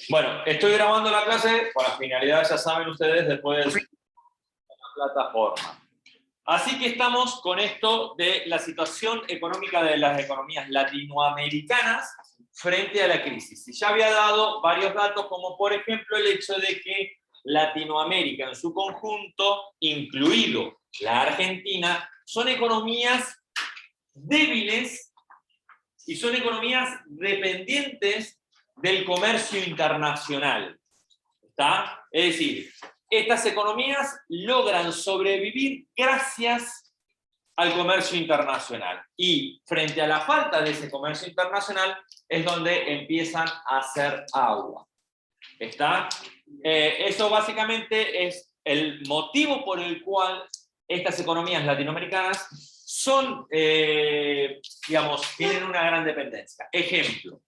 Bueno, estoy grabando la clase con la finalidad, ya saben ustedes, después de la plataforma. Así que estamos con esto de la situación económica de las economías latinoamericanas frente a la crisis. Y ya había dado varios datos, como por ejemplo el hecho de que Latinoamérica en su conjunto, incluido la Argentina, son economías débiles y son economías dependientes del comercio internacional. ¿Está? Es decir, estas economías logran sobrevivir gracias al comercio internacional. Y frente a la falta de ese comercio internacional es donde empiezan a hacer agua. ¿Está? Eso básicamente es el motivo por el cual estas economías latinoamericanas son, digamos, tienen una gran dependencia. Ejemplo,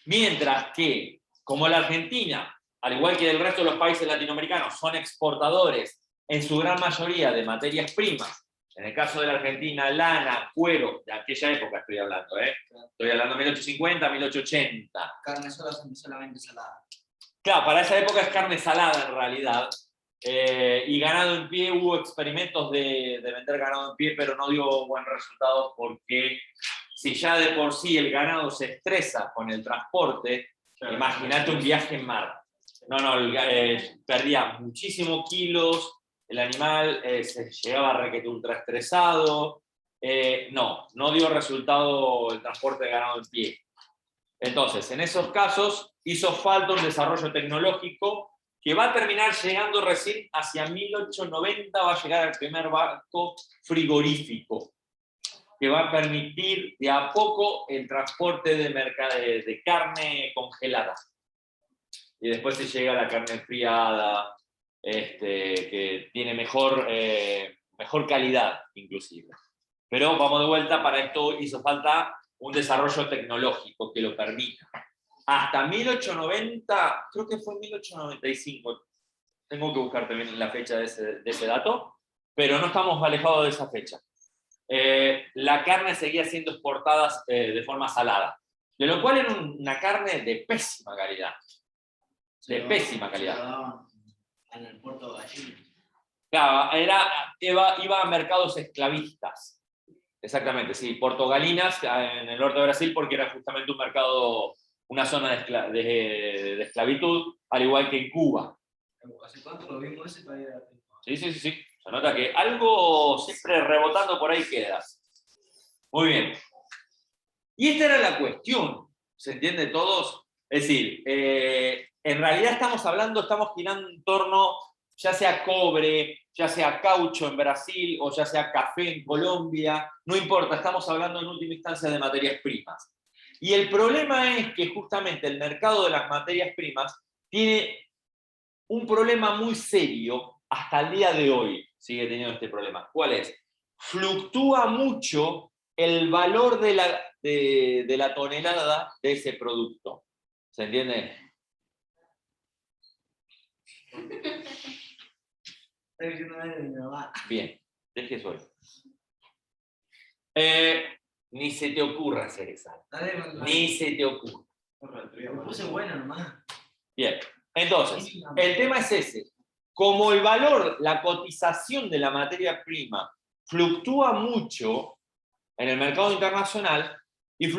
mientras que, como la Argentina, al igual que el resto de los países latinoamericanos, son exportadores en su gran mayoría de materias primas, en el caso de la Argentina, lana, cuero, de aquella época estoy hablando, estoy hablando de 1850, 1880. Carne solamente salada. Claro, para esa época es carne salada en realidad, y ganado en pie, hubo experimentos de vender ganado en pie, pero no dio buen resultado porque si ya de por sí el ganado se estresa con el transporte, imagínate un viaje en mar. Perdía muchísimos kilos, el animal se llegaba requete ultra estresado, no dio resultado el transporte de ganado en pie. Entonces, en esos casos hizo falta un desarrollo tecnológico que va a terminar llegando recién hacia 1890, va a llegar el primer barco frigorífico, que va a permitir de a poco el transporte de carne congelada. Y después se llega a la carne enfriada, que tiene mejor calidad, inclusive. Pero vamos de vuelta, para esto hizo falta un desarrollo tecnológico que lo permita. Hasta 1890, creo que fue 1895, tengo que buscar también la fecha de ese dato, pero no estamos alejados de esa fecha. La carne seguía siendo exportada de forma salada, de lo cual era una carne de pésima calidad. Pésima calidad. En el puerto de Gallina. Claro, iba a mercados esclavistas. Exactamente, sí. Puerto Galinas, en el norte de Brasil, porque era justamente un mercado, una zona de esclavitud, al igual que en Cuba. ¿Hace cuánto lo vimos ese país? Sí. Se nota que algo siempre rebotando por ahí queda. Muy bien. Y esta era la cuestión, ¿se entiende todos? Es decir, en realidad estamos girando en torno, ya sea cobre, ya sea caucho en Brasil, o ya sea café en Colombia, no importa, estamos hablando en última instancia de materias primas. Y el problema es que justamente el mercado de las materias primas tiene un problema muy serio, hasta el día de hoy sigue teniendo este problema. ¿Cuál es? Fluctúa mucho el valor de la tonelada de ese producto. ¿Se entiende? Bien, deje eso ahí. Ni se te ocurra hacer esa. Ni se te ocurra. Me puse bueno nomás. Bien, entonces, el tema es ese. Como el valor, la cotización de la materia prima fluctúa mucho en el mercado internacional, y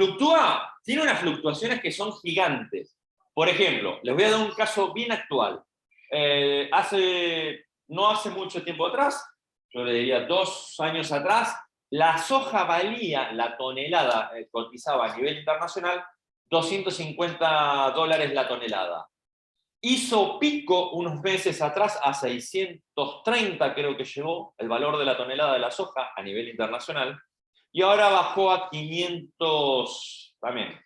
tiene unas fluctuaciones que son gigantes. Por ejemplo, les voy a dar un caso bien actual. No hace mucho tiempo atrás, yo le diría 2 años atrás, la soja valía, la tonelada cotizaba a nivel internacional, $250 la tonelada. Hizo pico unos meses atrás a 630, creo que llegó el valor de la tonelada de la soja a nivel internacional, y ahora bajó a 500 también.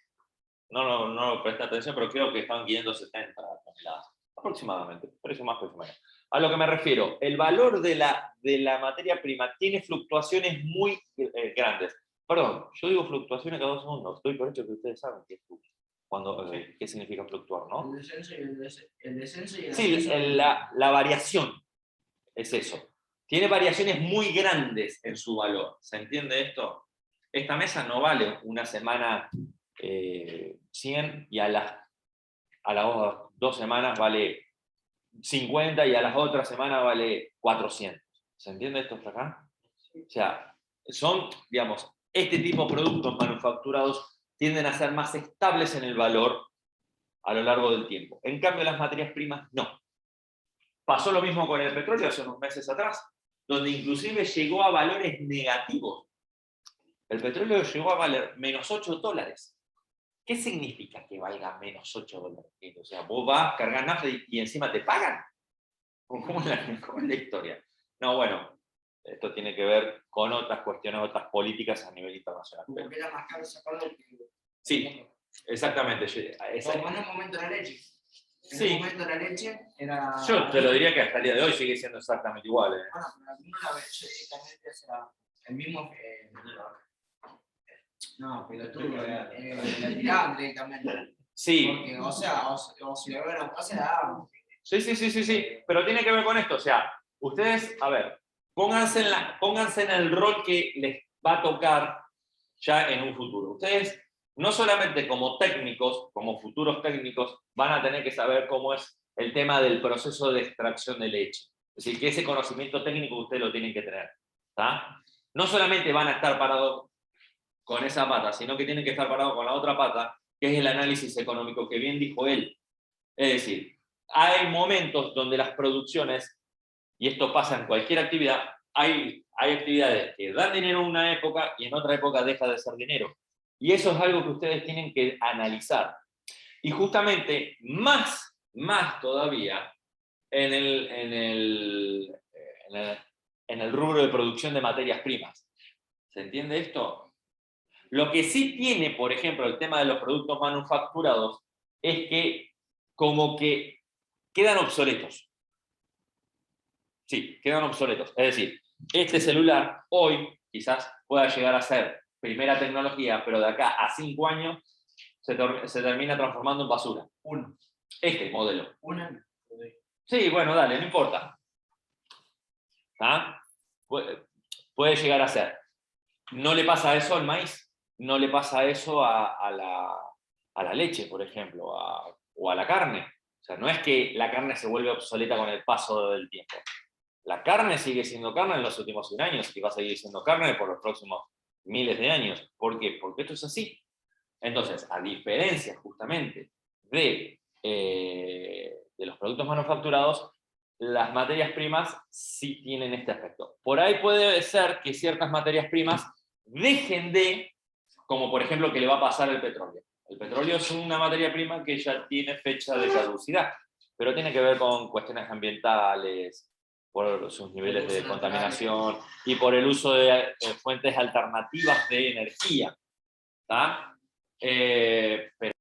No presté atención, pero creo que estaban 570 toneladas, aproximadamente, precio más aproximado. A lo que me refiero, el valor de la materia prima tiene fluctuaciones muy grandes. Perdón, yo digo fluctuaciones cada 2 segundos, doy por hecho que ustedes saben qué es qué significa fluctuar, ¿no? El descenso y el ascenso. Sí, la variación es eso. Tiene variaciones muy grandes en su valor. ¿Se entiende esto? Esta mesa no vale una semana 100 y a las 2 semanas vale 50 y a las otras semanas vale 400. ¿Se entiende esto hasta acá? O sea, son, digamos, este tipo de productos manufacturados tienden a ser más estables en el valor a lo largo del tiempo. En cambio, las materias primas no. Pasó lo mismo con el petróleo hace unos meses atrás, donde inclusive llegó a valores negativos. El petróleo llegó a valer menos $8. ¿Qué significa que valga menos $8? O sea, vos vas, cargas nafta y encima te pagan. ¿Cómo es la historia? No, bueno, esto tiene que ver con otras cuestiones, otras políticas a nivel internacional. Como que era más caro sacarlo que... Sí, exactamente. Como en el momento de la leche. En Sí. el momento de la leche era... Yo te lo diría que hasta el día de hoy sigue siendo exactamente igual. Bueno, pero alguno la leche directamente será el mismo... no, pelotudo, la tiraban directamente. Sí. Porque, o sea, o si le hubieran pasado, se la daban. Sí, pero tiene que ver con esto. O sea, ustedes, a ver, pónganse en el rol que les va a tocar ya en un futuro. Ustedes, no solamente como técnicos, como futuros técnicos, van a tener que saber cómo es el tema del proceso de extracción de leche. Es decir, que ese conocimiento técnico ustedes lo tienen que tener. ¿Tá? No solamente van a estar parados con esa pata, sino que tienen que estar parados con la otra pata, que es el análisis económico, que bien dijo él. Es decir, hay momentos donde las producciones, y esto pasa en cualquier actividad, hay actividades que dan dinero en una época y en otra época deja de ser dinero. Y eso es algo que ustedes tienen que analizar. Y justamente más todavía en el rubro de producción de materias primas. ¿Se entiende esto? Lo que sí tiene, por ejemplo, el tema de los productos manufacturados es que como que quedan obsoletos. Sí, quedan obsoletos. Es decir, este celular hoy quizás pueda llegar a ser primera tecnología, pero de acá a 5 años se termina transformando en basura. Este modelo. Sí, bueno, dale, no importa. ¿Ah? Puede llegar a ser. No le pasa eso al maíz, no le pasa eso a la leche, por ejemplo, o a la carne. O sea, no es que la carne se vuelve obsoleta con el paso del tiempo. La carne sigue siendo carne en los últimos 100 años y va a seguir siendo carne por los próximos miles de años. ¿Por qué? Porque esto es así. Entonces, a diferencia justamente de los productos manufacturados, las materias primas sí tienen este aspecto. Por ahí puede ser que ciertas materias primas dejen de, como por ejemplo que le va a pasar al petróleo. El petróleo es una materia prima que ya tiene fecha de caducidad, pero tiene que ver con cuestiones ambientales, por sus niveles de contaminación y por el uso de fuentes alternativas de energía. ¿Tá? Pero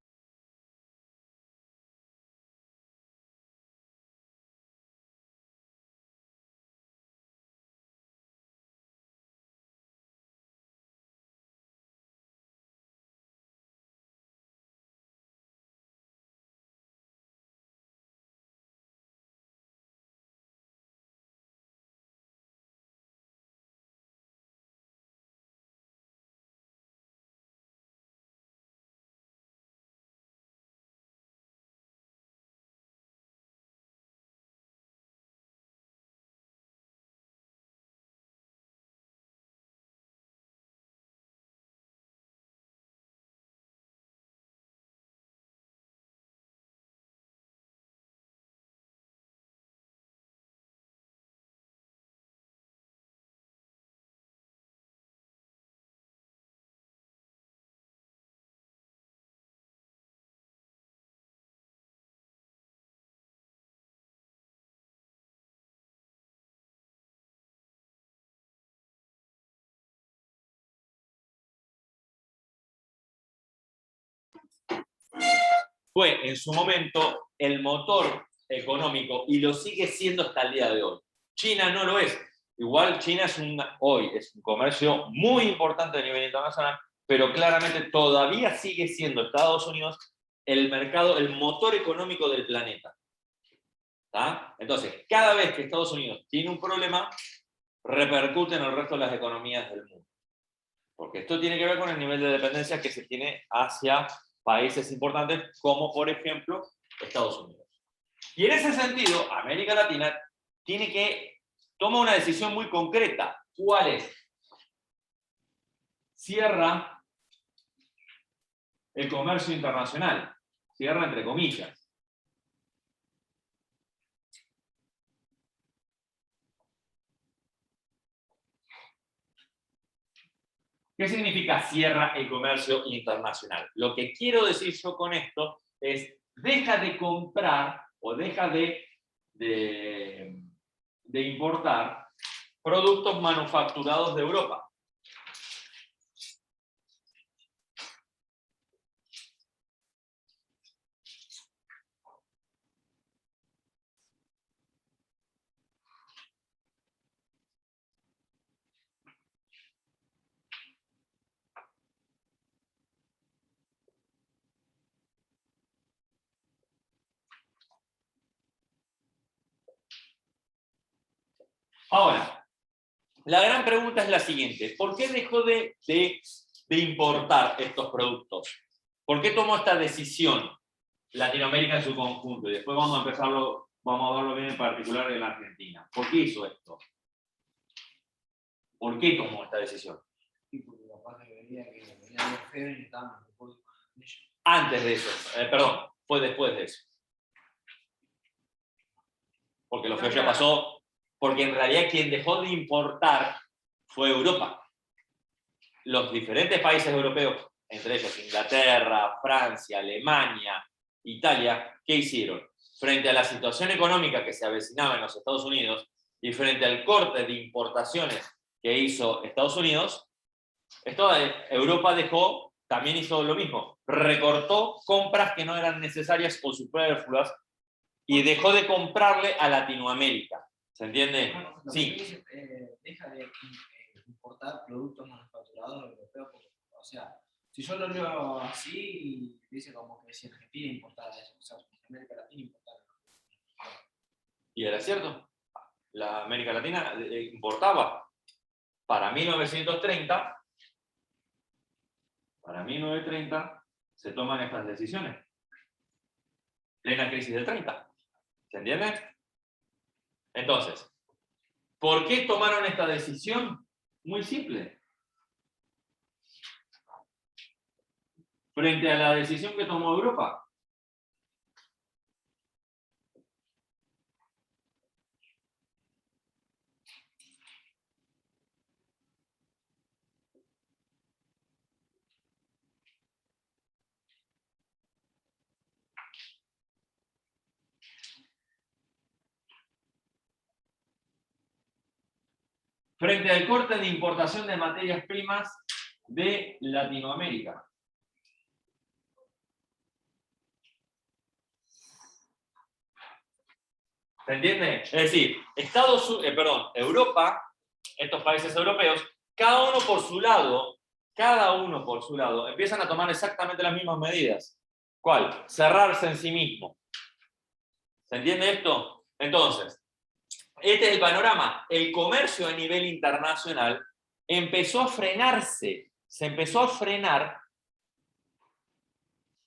fue en su momento el motor económico y lo sigue siendo hasta el día de hoy. China no lo es. Igual China hoy es un comercio muy importante a nivel internacional, pero claramente todavía sigue siendo Estados Unidos el mercado, el motor económico del planeta. ¿Tá? Entonces, cada vez que Estados Unidos tiene un problema, repercute en el resto de las economías del mundo. Porque esto tiene que ver con el nivel de dependencia que se tiene hacia países importantes, como por ejemplo Estados Unidos. Y en ese sentido, América Latina toma una decisión muy concreta. ¿Cuál es? Cierra el comercio internacional. Cierra entre comillas. ¿Qué significa cierra el comercio internacional? Lo que quiero decir yo con esto es, deja de comprar o deja de importar productos manufacturados de Europa. Ahora, la gran pregunta es la siguiente. ¿Por qué dejó de importar estos productos? ¿Por qué tomó esta decisión Latinoamérica en su conjunto? Y después vamos a verlo bien en particular en la Argentina. ¿Por qué hizo esto? ¿Por qué tomó esta decisión? Y porque capaz que veía que venía muy feo y estaban Antes de eso, perdón, fue después de eso. Porque lo feo ya pasó, porque en realidad quien dejó de importar fue Europa. Los diferentes países europeos, entre ellos Inglaterra, Francia, Alemania, Italia, ¿qué hicieron? Frente a la situación económica que se avecinaba en los Estados Unidos y frente al corte de importaciones que hizo Estados Unidos, Europa también hizo lo mismo. Recortó compras que no eran necesarias o superfluas y dejó de comprarle a Latinoamérica. ¿Se entiende? Sí. Deja de importar productos manufacturados europeos. O sea, si yo lo leo así, dice como que si Argentina importara eso, o sea, América Latina importara. Y era cierto. La América Latina importaba. Para 1930 se toman estas decisiones. Plena crisis del 30. ¿Se entiende? Entonces, ¿por qué tomaron esta decisión? Muy simple. Frente a la decisión que tomó Europa. Frente al corte de importación de materias primas de Latinoamérica. ¿Se entiende? Es decir, Europa, estos países europeos, cada uno por su lado, empiezan a tomar exactamente las mismas medidas. ¿Cuál? Cerrarse en sí mismo. ¿Se entiende esto? Entonces, este es el panorama. El comercio a nivel internacional empezó a frenarse. Se empezó a frenar,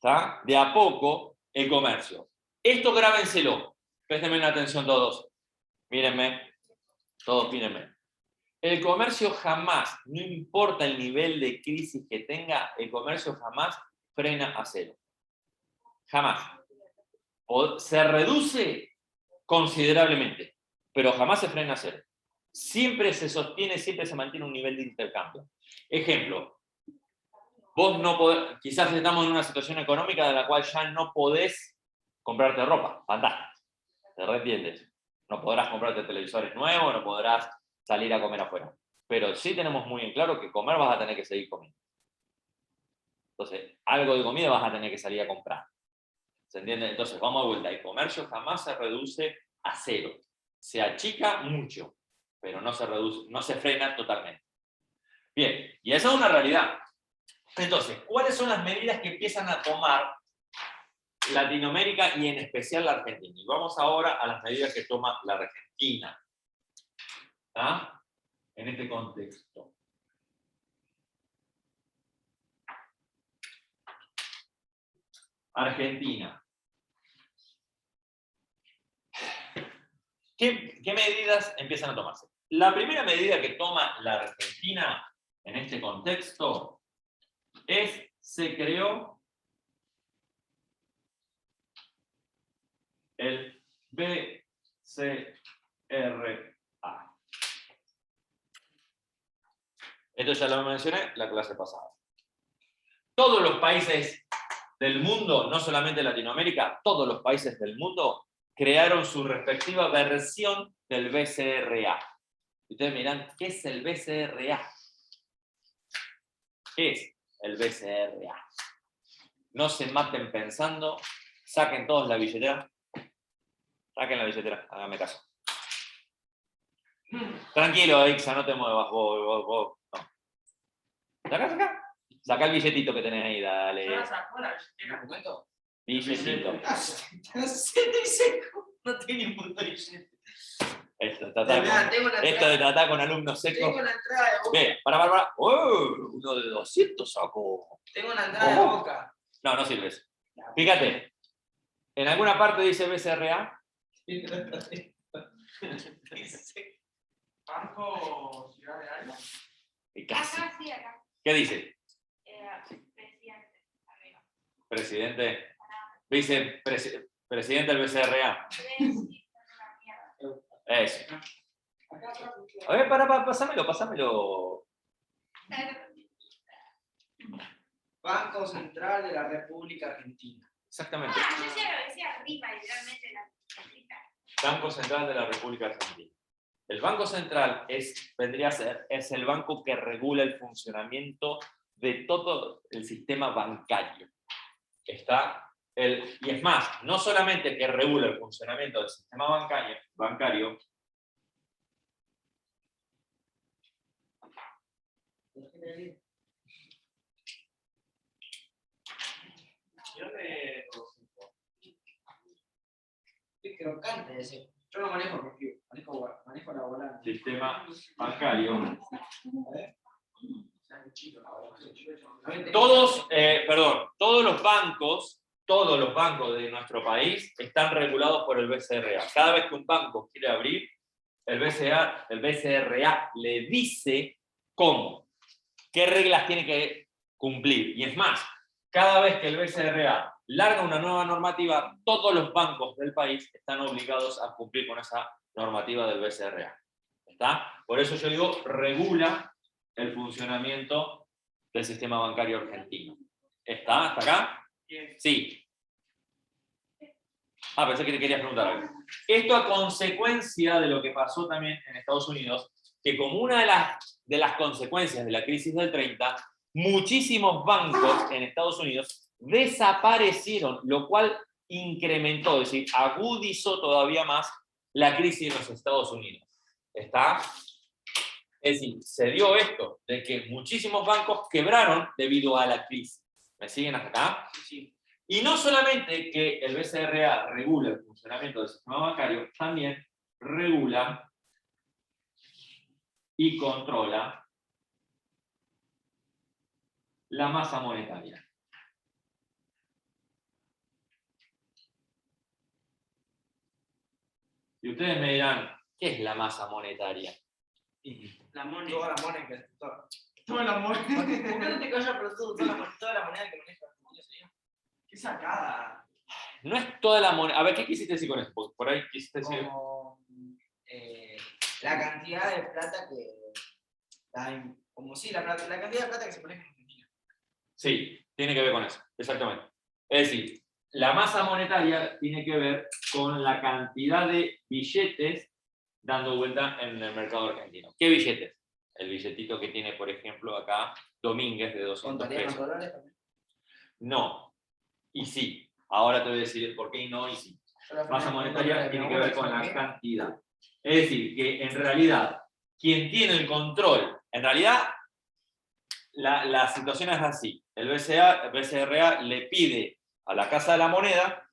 ¿tá? De a poco el comercio. Esto grábenselo. Préstenme atención todos. Mírenme. Todos mírenme. El comercio jamás, no importa el nivel de crisis que tenga, el comercio jamás frena a cero. Jamás. Se reduce considerablemente, pero jamás se frena a cero. Siempre se sostiene, siempre se mantiene un nivel de intercambio. Ejemplo, vos no podés, quizás estamos en una situación económica de la cual ya no podés comprarte ropa. Fantástico. ¿Te reentiendes? No podrás comprarte televisores nuevos, no podrás salir a comer afuera. Pero sí tenemos muy en claro que comer vas a tener que seguir comiendo. Entonces, algo de comida vas a tener que salir a comprar. ¿Se entiende? Entonces, vamos a vuelta. El comercio jamás se reduce a cero. Se achica mucho, pero no se reduce, no se frena totalmente. Bien, y esa es una realidad. Entonces, ¿cuáles son las medidas que empiezan a tomar Latinoamérica y en especial la Argentina? Y vamos ahora a las medidas que toma la Argentina. ¿Ah? En este contexto. Argentina. ¿Qué medidas empiezan a tomarse? La primera medida que toma la Argentina en este contexto es, se creó el BCRA. Esto ya lo mencioné la clase pasada. Todos los países del mundo, no solamente Latinoamérica, todos los países del mundo crearon su respectiva versión del BCRA. Ustedes me dirán, ¿qué es el BCRA? ¿Qué es el BCRA? No se maten pensando, saquen todos la billetera. Saquen la billetera, háganme caso. Tranquilo, Ixa, no te muevas, vos. No. Saca. Saca el billetito que tenés ahí, dale. ¿Ya la sacó la billetera? ¿Documento? Billetito. No tiene ni punto billete. Esto Tengo de tratar con alumnos secos. Tengo una entrada de boca. Ve, para. Uno de 200 sacó. Tengo una entrada de boca. No, no sirve eso. Fíjate, en alguna parte dice BCRA. Dice Banco Ciudad de Alba. Y casi. Acá sí, acá. ¿Qué dice? Presidente. Arriba. Presidente. Presidente del BCRA. Eso. A ver, pásamelo. Banco Central de la República Argentina. Exactamente. Yo ya lo decía arriba, literalmente la escrita. Banco Central de la República Argentina. El Banco Central es el banco que regula el funcionamiento de todo el sistema bancario. Y es más, no solamente que regula el funcionamiento del sistema bancario, Qué crocante ese. Yo no manejo review, manejo la volante. sistema bancario. Todos. Todos los bancos de nuestro país están regulados por el BCRA. Cada vez que un banco quiere abrir, el BCRA le dice cómo, qué reglas tiene que cumplir. Y es más, cada vez que el BCRA larga una nueva normativa, todos los bancos del país están obligados a cumplir con esa normativa del BCRA. ¿Está? Por eso yo digo, regula el funcionamiento del sistema bancario argentino. ¿Está? ¿Hasta acá? Sí. Pensé que te querías preguntar algo. Esto a consecuencia de lo que pasó también en Estados Unidos, que como una de las consecuencias de la crisis del 30, muchísimos bancos en Estados Unidos desaparecieron, lo cual incrementó, es decir, agudizó todavía más la crisis en los Estados Unidos. ¿Está? Es decir, se dio esto, de que muchísimos bancos quebraron debido a la crisis. ¿Me siguen hasta acá? Sí. Y no solamente que el BCRA regula el funcionamiento del sistema bancario, también regula y controla la masa monetaria. Y ustedes me dirán, ¿qué es la masa monetaria? La moneda. Toda la moneda que toda la moneda. ¿Por qué no te callas por todo? Toda la moneda que maneja Argentina sería. Qué sacada. No es toda la moneda. A ver, ¿qué quisiste decir con eso? Por ahí quisiste decir. Como la cantidad de plata que. La cantidad de plata que se maneja en Argentina. Sí, tiene que ver con eso, exactamente. Es decir, la masa monetaria tiene que ver con la cantidad de billetes dando vuelta en el mercado argentino. ¿Qué billetes? El billetito que tiene, por ejemplo, acá Domínguez de 200 pesos. $dólares también? No, y sí. Ahora te voy a decir el por qué y no y sí. Masa monetaria tiene que ver con la cantidad. Es decir, que en realidad, quien tiene el control, en realidad, la situación es así. El BCRA le pide a la Casa de la Moneda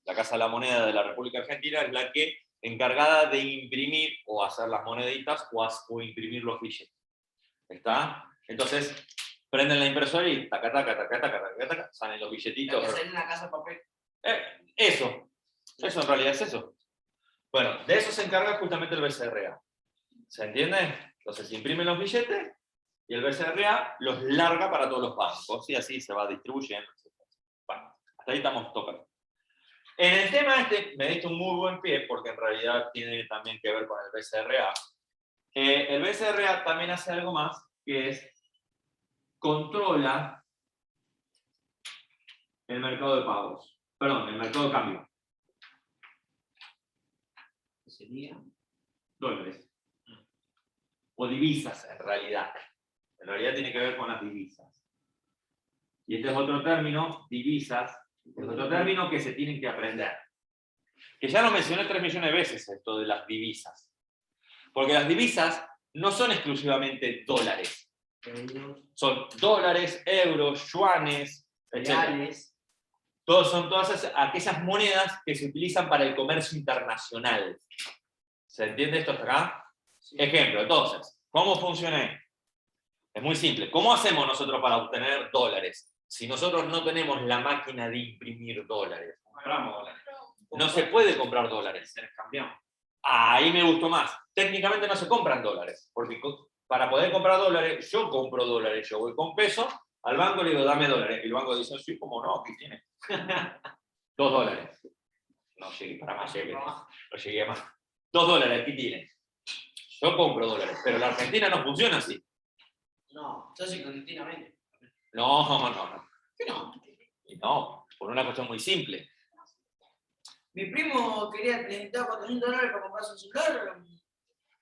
de la República Argentina es la que encargada de imprimir o hacer las moneditas o imprimir los billetes. ¿Está? Entonces, prenden la impresora y taca, salen los billetitos. La que sale en la casa de papel. Eso en realidad es eso. Bueno, de eso se encarga justamente el BCRA. ¿Se entiende? Entonces se imprimen los billetes y el BCRA los larga para todos los bancos y así se va distribuyendo. Bueno, hasta ahí estamos tocando. En el tema este me diste un muy buen pie porque en realidad tiene también que ver con el BCRA. El BCRA también hace algo más que es controla el mercado de pagos. Perdón, el mercado de cambio. ¿Qué sería? Dólares. O divisas, en realidad. En realidad tiene que ver con las divisas. Y este es otro término, divisas, es otro término que se tienen que aprender. Que ya lo mencioné 3 millones de veces, esto de las divisas. Porque las divisas no son exclusivamente dólares. Son dólares, euros, yuanes, etc. Reales. Son todas aquellas monedas que se utilizan para el comercio internacional. ¿Se entiende esto hasta acá? Sí. Ejemplo, entonces, ¿cómo funciona esto? Es muy simple. ¿Cómo hacemos nosotros para obtener dólares? Si nosotros no tenemos la máquina de imprimir dólares. Compramos dólares. No se puede comprar dólares. Se les cambiamos. Ahí me gustó más. Técnicamente no se compran dólares. Porque para poder comprar dólares, yo compro dólares. Yo voy con pesos al banco y le digo, dame dólares. Y el banco dice, sí, ¿cómo no? ¿Qué tiene? $2. No llegué para más, no llegué a más. $2, ¿qué tiene? Yo compro dólares. Pero la Argentina no funciona así. No, yo soy clandestinamente. No. ¿Qué no? Y no, por una cuestión muy simple. Mi primo necesitaba $400 para comprarse un celular.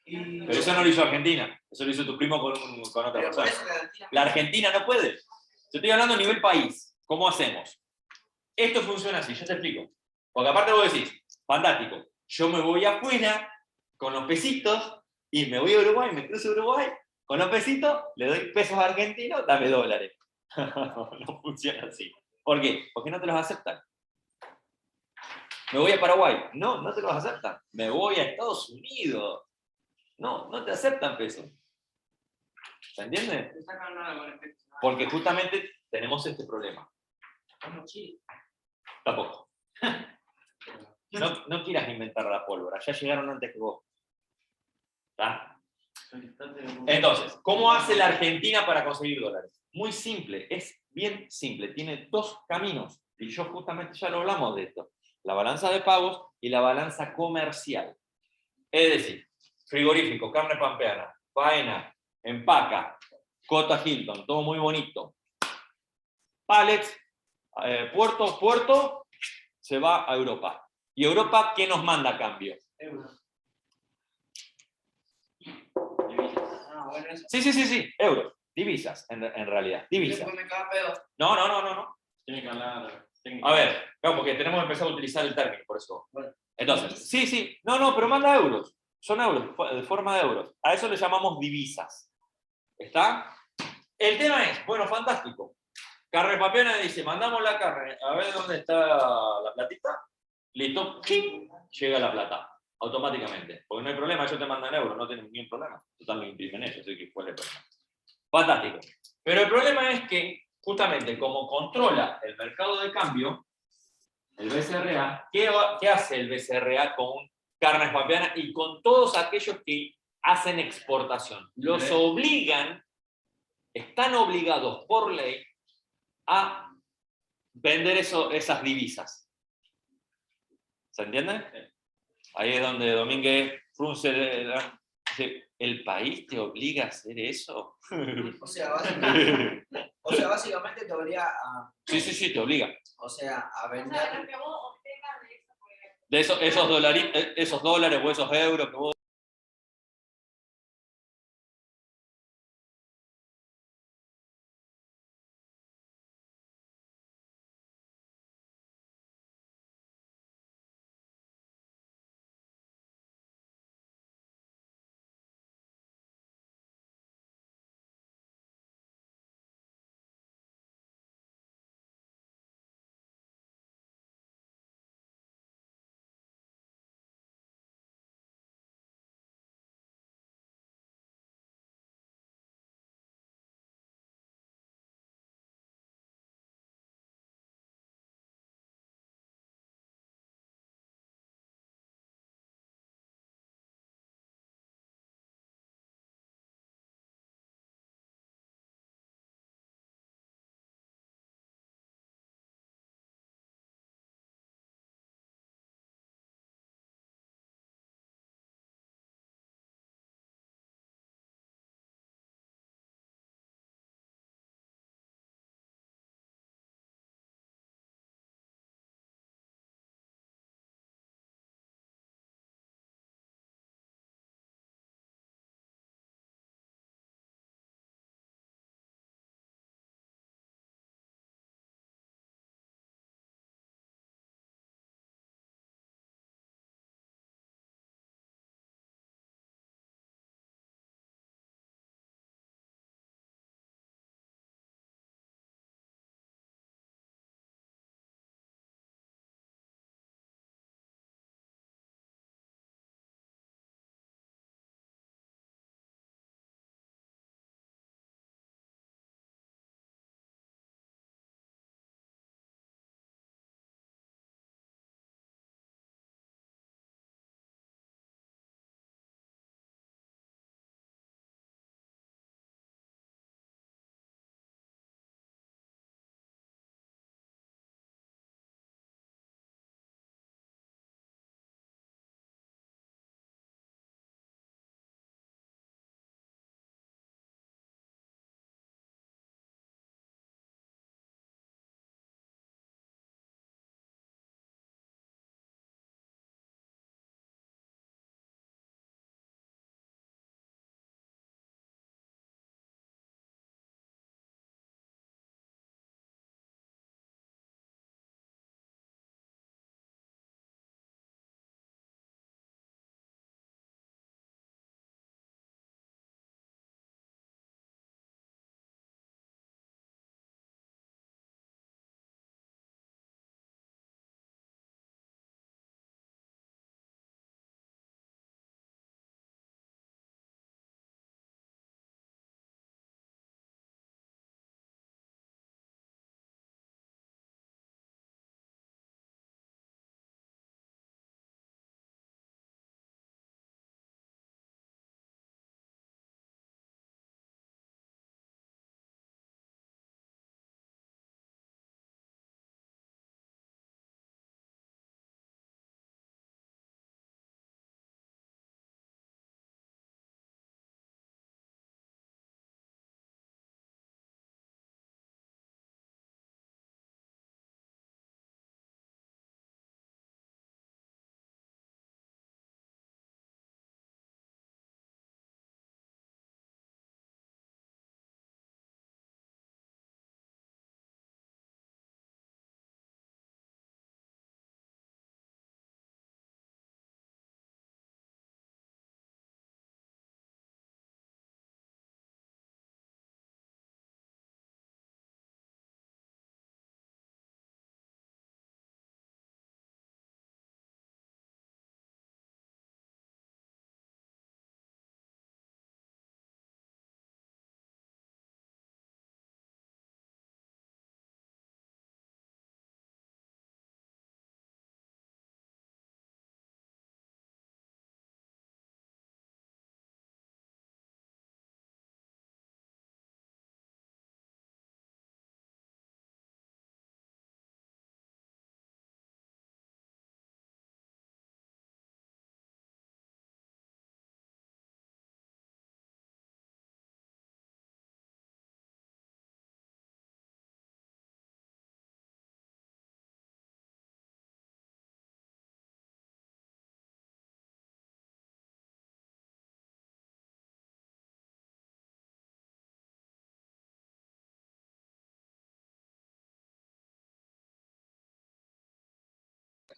Y... Pero eso no lo hizo Argentina. Eso lo hizo tu primo con otra Pero por persona. eso clandestinamente. La Argentina no puede. Yo estoy hablando a nivel país. ¿Cómo hacemos? Esto funciona así, yo te explico. Porque aparte vos decís, fantástico, yo me voy afuera con los pesitos y me voy a Uruguay, me cruzo a Uruguay, con los pesitos, le doy pesos argentinos, dame dólares. No funciona así. ¿Por qué? Porque no te los aceptan. Me voy a Paraguay, no te los aceptan. Me voy a Estados Unidos, no te aceptan pesos. ¿Se entiende? Porque justamente tenemos este problema. Como Chile. Tampoco. No quieras inventar la pólvora, ya llegaron antes que vos. ¿Está? Entonces, ¿cómo hace la Argentina para conseguir dólares? Muy simple, es bien simple. Tiene 2 caminos, y yo justamente ya lo hablamos de esto. La balanza de pagos y la balanza comercial. Es decir, frigorífico, carne pampeana, faena, empaca, Cota Hilton, todo muy bonito. Pallets, puerto, se va a Europa. ¿Y Europa qué nos manda a cambio? Euros. Bueno, eso. Sí, euros. Divisas, en realidad. Divisas. Después me caga pedo. No. Tiene que hablar. A ver, claro, porque tenemos que empezar a utilizar el término, por eso. Bueno. Entonces, sí. No, pero manda euros. Son euros, de forma de euros. A eso le llamamos divisas. ¿Está? El tema es, bueno, fantástico. Carne Papiana dice, mandamos la carne, a ver dónde está la platita. Listo, ¡ching! Llega la plata, automáticamente. Porque no hay problema, ellos te mandan euros, no tienen ningún problema. Total, lo imprimen ellos, así que cuál es el problema. Fantástico. Pero el problema es que, justamente, como controla el mercado de cambio, el BCRA, ¿qué hace el BCRA con Carnes Papiana y con todos aquellos que hacen exportación? Los obligan, están obligados por ley a vender esas divisas. ¿Se entiende? Ahí es donde Domínguez frunce el país te obliga a hacer eso. O sea, básicamente te obliga a... Sí, te obliga. O sea, a O sea, vender... lo que vos obtengas de eso, por ejemplo. De esos dólares o esos euros que vos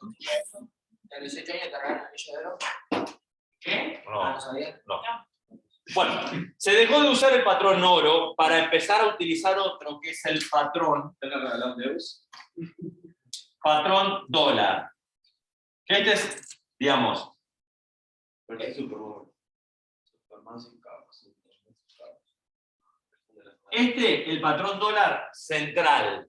En 18 años te regalan el anillo de oro. ¿Qué? Ah, no sabía. No. Bueno, se dejó de usar el patrón oro para empezar a utilizar otro que es el patrón. Patrón dólar. Que este es, digamos, Porque es Superman. el patrón dólar central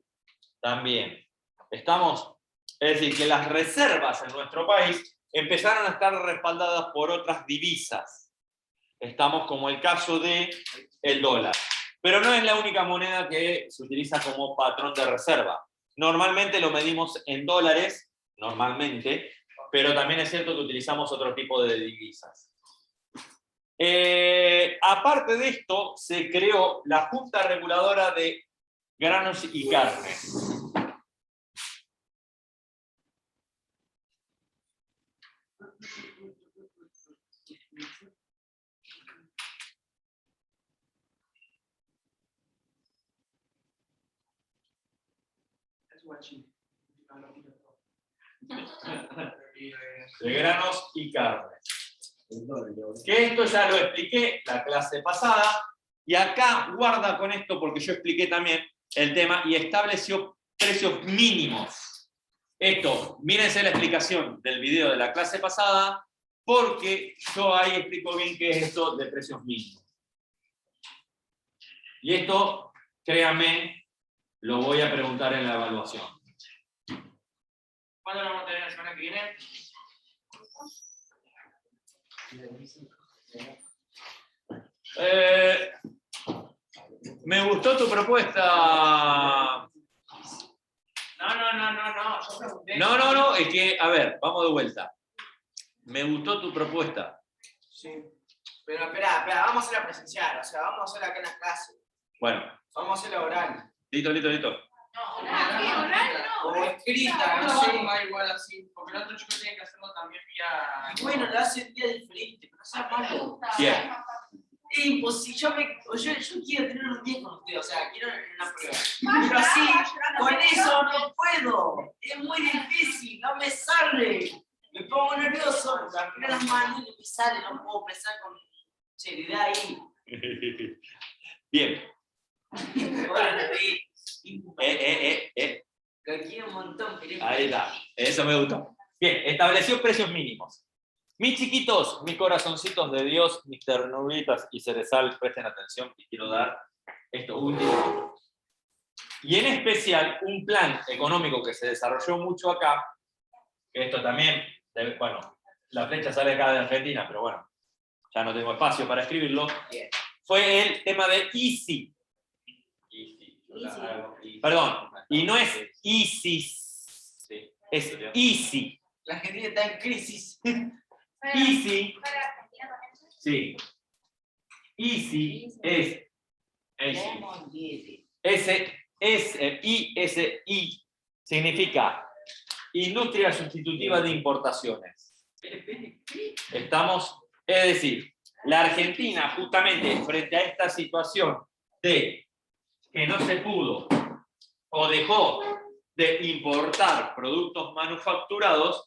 también. ¿Estamos? Es decir, que las reservas en nuestro país empezaron a estar respaldadas por otras divisas. Estamos como el caso del dólar. Pero no es la única moneda que se utiliza como patrón de reserva. Normalmente lo medimos en dólares, normalmente, pero también es cierto que utilizamos otro tipo de divisas. Aparte de esto, se creó la Junta Reguladora de Granos y Carnes. De granos y carnes. Que esto ya lo expliqué la clase pasada, y acá guarda con esto porque yo expliqué también el tema y estableció precios mínimos. Esto, mírense la explicación del video de la clase pasada, porque yo ahí explico bien qué es esto de precios mínimos. Y esto, créanme, lo voy a preguntar en la evaluación. ¿Cuándo lo vamos a tener la semana que viene? Me gustó tu propuesta. No, es que, a ver, vamos de vuelta. Me gustó tu propuesta. Sí. Pero espera, vamos a hacerla presencial, o sea, vamos a hacerla acá en la clase. Bueno. Vamos a hacerla oral. Listo. O escrita, no sé. Va igual así, porque el otro chico tiene que hacerlo también vía... Bueno, lo hace el día diferente, pero no sea malo. Bien. Es imposible, yo quiero tener un día con usted, o sea, quiero una prueba. Pero así, con eso no puedo. Es muy difícil, no me sale. Me pongo nervioso, me afino las manos y no me sale, no puedo pensar con seriedad ahí. Bien. Lo quiero un montón, pero... Ahí está. Eso me gustó. Bien, estableció precios mínimos. Mis chiquitos, mis corazoncitos de Dios, mis ternuritas y cerezal, presten atención que quiero dar esto último. Y en especial, un plan económico que se desarrolló mucho acá, que esto también, bueno, la flecha sale acá de Argentina, pero bueno, ya no tengo espacio para escribirlo, fue el tema de Easy. Perdón, y no es ISIS, es Easy. La Argentina está en crisis. Easy. Sí. Easy es ISI significa industria sustitutiva de importaciones. Estamos, es decir, la Argentina justamente frente a esta situación de que no se pudo o dejó de importar productos manufacturados,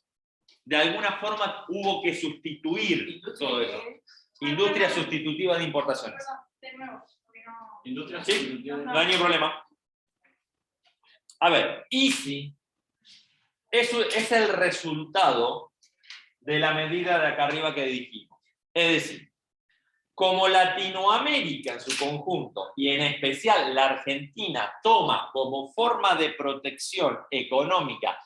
de alguna forma hubo que sustituir todo eso. Industria sustitutiva de importaciones. Industria sustitutiva. No hay ningún problema. A ver, Easy eso es el resultado de la medida de acá arriba que dijimos. Es decir, como Latinoamérica en su conjunto, y en especial la Argentina, toma como forma de protección económica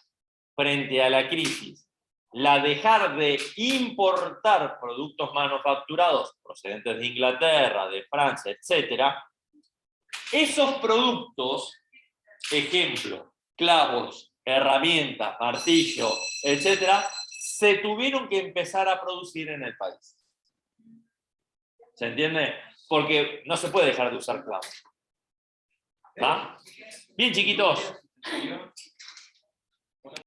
frente a la crisis la dejar de importar productos manufacturados procedentes de Inglaterra, de Francia, etc., esos productos, ejemplo, clavos, herramientas, martillo, etc., se tuvieron que empezar a producir en el país. ¿Se entiende? Porque no se puede dejar de usar clavos. ¿Va? Bien, chiquitos.